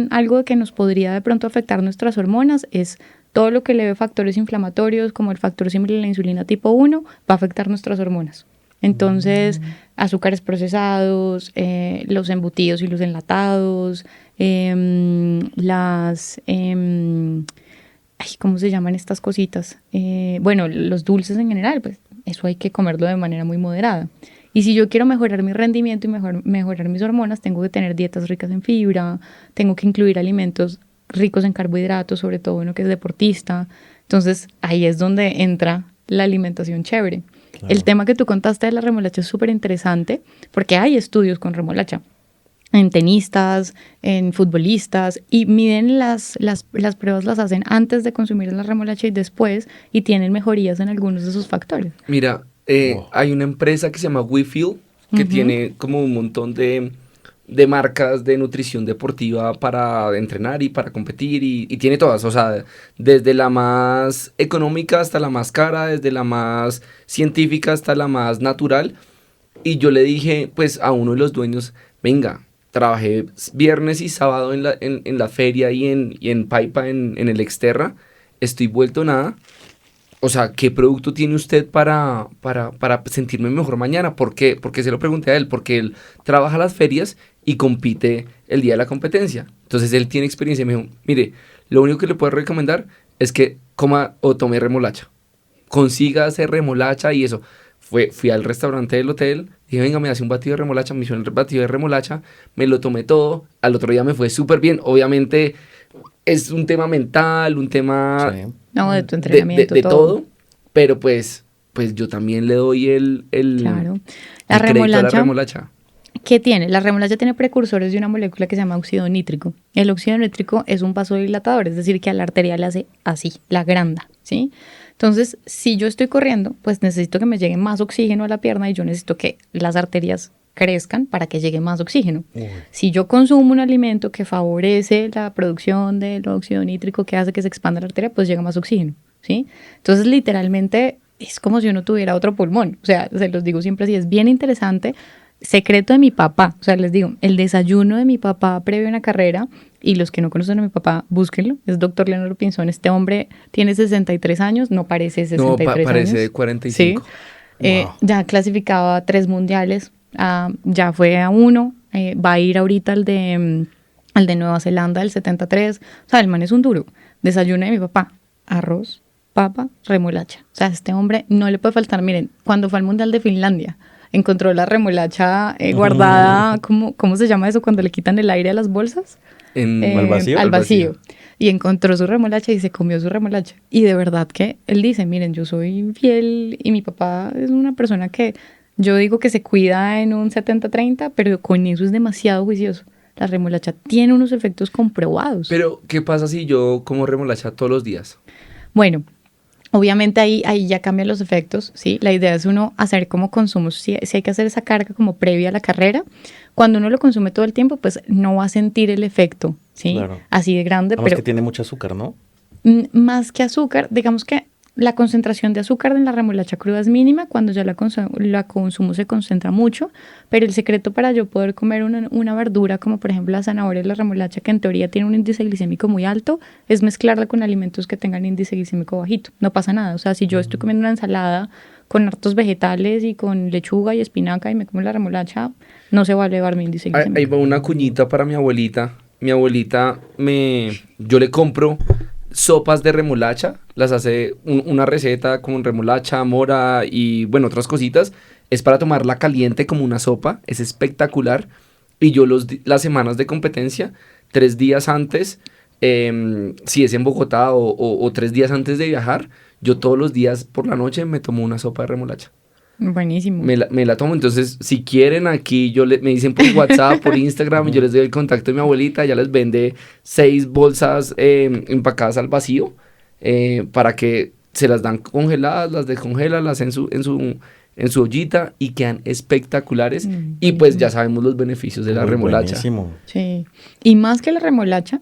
algo que nos podría de pronto afectar nuestras hormonas es todo lo que le ve factores inflamatorios como el factor similar a la insulina tipo 1 va a afectar nuestras hormonas. Entonces, azúcares procesados, los embutidos y los enlatados, ¿cómo se llaman estas cositas? Bueno, los dulces en general, pues eso hay que comerlo de manera muy moderada. Y si yo quiero mejorar mi rendimiento y mejorar mis hormonas, tengo que tener dietas ricas en fibra, tengo que incluir alimentos ricos en carbohidratos, sobre todo uno que es deportista. Entonces, ahí es donde entra la alimentación chévere. Claro. El tema que tú contaste de la remolacha es súper interesante porque hay estudios con remolacha en tenistas, en futbolistas y miden las pruebas, las hacen antes de consumir la remolacha y después y tienen mejorías en algunos de esos factores. Mira, hay una empresa que se llama WeFeel que tiene como un montón de marcas de nutrición deportiva para entrenar y para competir y tiene todas, o sea, desde la más económica hasta la más cara, desde la más científica hasta la más natural. Y yo le dije pues a uno de los dueños, venga, trabajé viernes y sábado en la feria y en Paipa en el Exterra, estoy vuelto nada. O sea, ¿qué producto tiene usted para sentirme mejor mañana? ¿Por qué? Porque se lo pregunté a él, porque él trabaja las ferias y compite el día de la competencia. Entonces él tiene experiencia y me dijo, mire, lo único que le puedo recomendar es que coma o tome remolacha. Consiga hacer remolacha y eso. Fui al restaurante del hotel, dije, venga, me hace un batido de remolacha, me hizo el batido de remolacha, me lo tomé todo, al otro día me fue súper bien. Obviamente es un tema mental, un tema... Sí. No, de tu entrenamiento, de todo, pero pues yo también le doy claro. La remolacha. ¿Qué tiene? La remolacha tiene precursores de una molécula que se llama óxido nítrico. El óxido nítrico es un vasodilatador, es decir, que a la arteria le hace así, la agranda, ¿sí? Entonces, si yo estoy corriendo, pues necesito que me llegue más oxígeno a la pierna y yo necesito que las arterias crezcan para que llegue más oxígeno. Si yo consumo un alimento que favorece la producción del óxido nítrico que hace que se expanda la arteria, pues llega más oxígeno, ¿sí? Entonces, literalmente, es como si uno tuviera otro pulmón. O sea, se los digo siempre así, es bien interesante. Secreto de mi papá, o sea, les digo, el desayuno de mi papá previo a una carrera, y los que no conocen a mi papá, búsquenlo, es Dr. Leonardo Pinzón. Este hombre tiene 63 años, no parece 63 años. No, parece de 45. Sí. Wow. Ya clasificaba 3 mundiales, ya fue a 1, va a ir ahorita al de Nueva Zelanda, el 73. O sea, el man es un duro. Desayuno de mi papá, arroz, papa, remolacha. O sea, este hombre no le puede faltar. Miren, cuando fue al Mundial de Finlandia, encontró la remolacha guardada, ¿cómo se llama eso? Cuando le quitan el aire a las bolsas. ¿Al vacío? Al vacío. Y encontró su remolacha y se comió su remolacha. Y de verdad que él dice, miren, yo soy fiel y mi papá es una persona que yo digo que se cuida en un 70-30, pero con eso es demasiado juicioso. La remolacha tiene unos efectos comprobados. Pero, ¿qué pasa si yo como remolacha todos los días? Bueno, Obviamente ahí ya cambian los efectos, ¿sí? La idea es uno hacer como consumos, si hay que hacer esa carga como previa a la carrera, cuando uno lo consume todo el tiempo, pues no va a sentir el efecto, ¿sí? Claro. Así de grande, Además pero que tiene mucho azúcar, ¿no? más que azúcar, digamos que la concentración de azúcar en la remolacha cruda es mínima, cuando ya la consumo se concentra mucho, pero el secreto para yo poder comer una verdura, como por ejemplo la zanahoria y la remolacha, que en teoría tiene un índice glicémico muy alto, es mezclarla con alimentos que tengan índice glicémico bajito. No pasa nada, o sea, si yo estoy comiendo una ensalada con hartos vegetales y con lechuga y espinaca y me como la remolacha, no se va a elevar mi índice glicémico. Ahí va una cuñita para mi abuelita. Mi abuelita, yo le compro sopas de remolacha, las hace una receta con remolacha, mora y bueno, otras cositas. Es para tomarla caliente como una sopa, es espectacular. Y yo las semanas de competencia, 3 días antes, si es en Bogotá o 3 días antes de viajar, yo todos los días por la noche me tomo una sopa de remolacha. Buenísimo. Me la tomo, entonces si quieren aquí, me dicen por WhatsApp, por Instagram, yo les doy el contacto de mi abuelita, ella les vende 6 bolsas empacadas al vacío, para que se las dan congeladas, las descongela, las en su ollita y quedan espectaculares. Y pues ya sabemos los beneficios de la remolacha. Buenísimo. Sí, y más que la remolacha,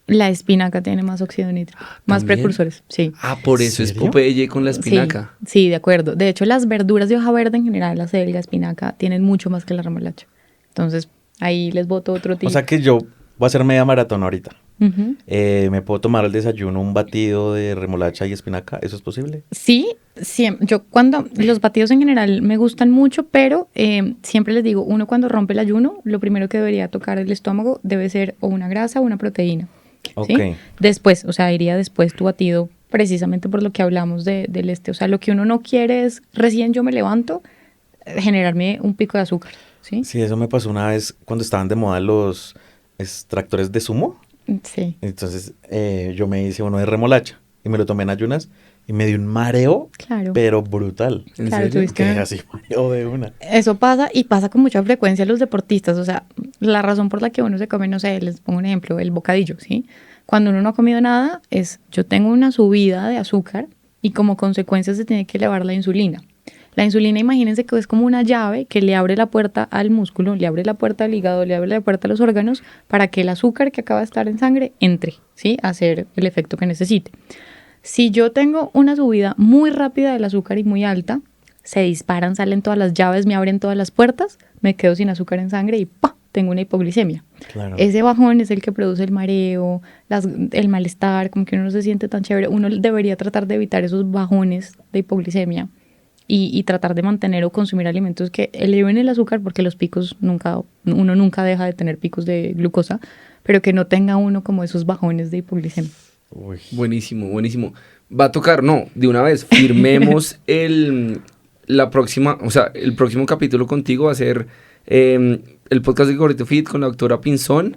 la espinaca tiene más óxido nítrico, más ¿También? precursores, sí. Ah, por eso es ¿Serio? Popeye con la espinaca. Sí, de acuerdo. De hecho, las verduras de hoja verde en general, la selga, espinaca, tienen mucho más que la remolacha. Entonces, ahí les boto otro tip. O sea que yo voy a hacer media maratón ahorita. Ujú. ¿Me puedo tomar al desayuno un batido de remolacha y espinaca? ¿Eso es posible? Sí, yo cuando los batidos en general me gustan mucho, pero siempre les digo, uno cuando rompe el ayuno, lo primero que debería tocar el estómago debe ser o una grasa o una proteína. ¿Sí? Ok. Después, o sea, iría después tu batido, precisamente por lo que hablamos del o sea, lo que uno no quiere es, recién yo me levanto, generarme un pico de azúcar, ¿sí? Sí, eso me pasó una vez cuando estaban de moda los extractores de zumo. Sí, Entonces yo me hice uno de remolacha y me lo tomé en ayunas y me dio un mareo, claro. pero brutal. ¿En Claro, serio? tuviste- Que así mareo de una. Eso pasa y pasa con mucha frecuencia a los deportistas, o sea, la razón por la que uno se come, no sé, les pongo un ejemplo, el bocadillo, ¿sí? Cuando uno no ha comido nada, yo tengo una subida de azúcar y como consecuencia se tiene que elevar la insulina. La insulina, imagínense que es como una llave que le abre la puerta al músculo, le abre la puerta al hígado, le abre la puerta a los órganos para que el azúcar que acaba de estar en sangre entre, ¿sí? A hacer el efecto que necesite. Si yo tengo una subida muy rápida del azúcar y muy alta, se disparan, salen todas las llaves, me abren todas las puertas, me quedo sin azúcar en sangre y ¡pah! Tengo una hipoglicemia. Claro. Ese bajón es el que produce el mareo, el malestar, como que uno no se siente tan chévere. Uno debería tratar de evitar esos bajones de hipoglicemia y tratar de mantener o consumir alimentos que eleven el azúcar, porque los picos uno nunca deja de tener picos de glucosa, pero que no tenga uno como esos bajones de hipoglicemia. Uy. Buenísimo, buenísimo. Va a tocar, no, de una vez, firmemos el próximo capítulo contigo va a ser el podcast de Gordito Fit con la doctora Pinzón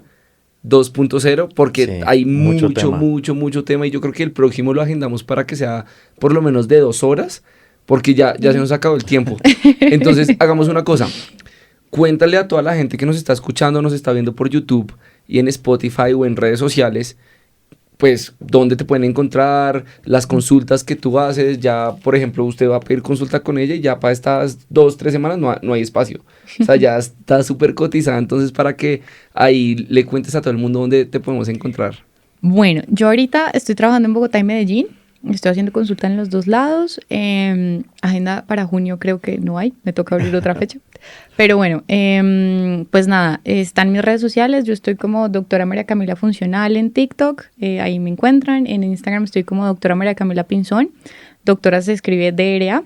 2.0, porque Sí, hay mucho mucho tema y yo creo que el próximo lo agendamos para que sea por lo menos de 2 horas, porque ya se nos acabó el tiempo. Entonces, hagamos una cosa. Cuéntale a toda la gente que nos está escuchando, nos está viendo por YouTube y en Spotify o en redes sociales, pues, dónde te pueden encontrar, las consultas que tú haces. Ya, por ejemplo, usted va a pedir consulta con ella y ya para estas 2-3 semanas no hay espacio. O sea, ya está súper cotizada. Entonces, para que ahí le cuentes a todo el mundo dónde te podemos encontrar. Bueno, yo ahorita estoy trabajando en Bogotá y Medellín. Estoy haciendo consulta en los 2 lados. Agenda para junio creo que no hay. Me toca abrir otra fecha. Pero bueno, pues nada, están mis redes sociales. Yo estoy como Doctora María Camila Funcional en TikTok. Ahí me encuentran. En Instagram estoy como Doctora María Camila Pinzón. Doctora se escribe DRA.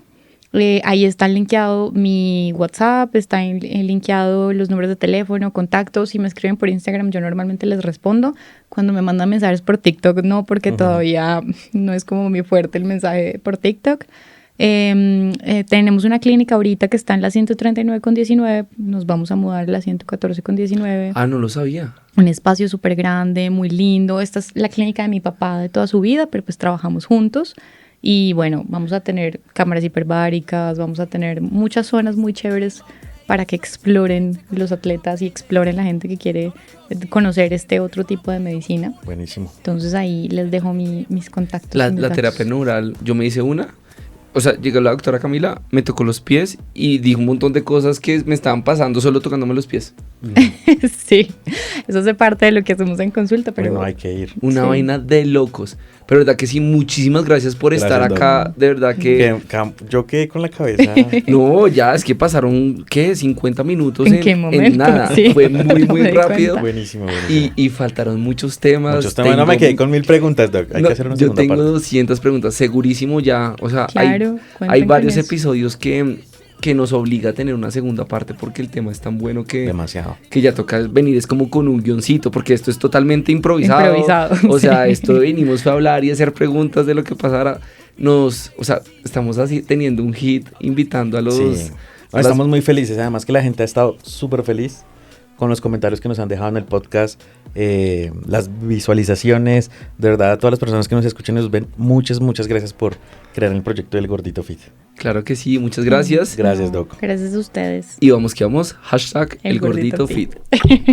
Ahí está linkeado mi WhatsApp, están linkeado los números de teléfono, contactos. Si me escriben por Instagram, yo normalmente les respondo. Cuando me mandan mensajes por TikTok, no, porque todavía no es como mi fuerte el mensaje por TikTok. Tenemos una clínica ahorita que está en la 139 con 19. Nos vamos a mudar a la 114 con 19. Ah, no lo sabía. Un espacio súper grande, muy lindo. Esta es la clínica de mi papá de toda su vida, pero pues trabajamos juntos. Y bueno, vamos a tener cámaras hiperbáricas, vamos a tener muchas zonas muy chéveres para que exploren los atletas y exploren la gente que quiere conocer este otro tipo de medicina. Buenísimo. Entonces ahí les dejo mis contactos. La y mis datos. terapia neural, yo me hice una. O sea, llegó la doctora Camila, me tocó los pies y dijo un montón de cosas que me estaban pasando solo tocándome los pies. Sí, eso hace parte de lo que hacemos en consulta, pero Bueno, hay que ir. Una Sí. vaina de locos. Pero verdad que sí, muchísimas gracias por Gracias, estar Doc. acá. De verdad que... Yo quedé con la cabeza. No, ya es que pasaron, ¿qué? 50 minutos ¿En qué momento? nada. Sí, Fue no muy, muy me di rápido. cuenta. Buenísimo, buenísimo. Y faltaron muchos temas. Muchos temas. No me quedé con 1000 preguntas, Doc. Hay No, que hacer una yo segunda tengo parte. 200 preguntas, segurísimo ya. O sea, Claro, hay cuenten varios con eso. episodios que nos obliga a tener una segunda parte porque el tema es tan bueno Demasiado. que ya toca venir, es como con un guioncito, porque esto es totalmente improvisado. Improvisado, O sea, sí. esto venimos a hablar y hacer preguntas de lo que pasara. O sea, estamos así teniendo un hit, invitando a los... Sí. a No, las- estamos muy felices. Además que la gente ha estado súper feliz con los comentarios que nos han dejado en el podcast, las visualizaciones. De verdad, a todas las personas que nos escuchan y nos ven, muchas gracias por crear el proyecto del Gordito Fit. Claro que sí, muchas gracias. Gracias, Doc. Gracias a ustedes. Y vamos que vamos, hashtag El el gordito Gordito fit.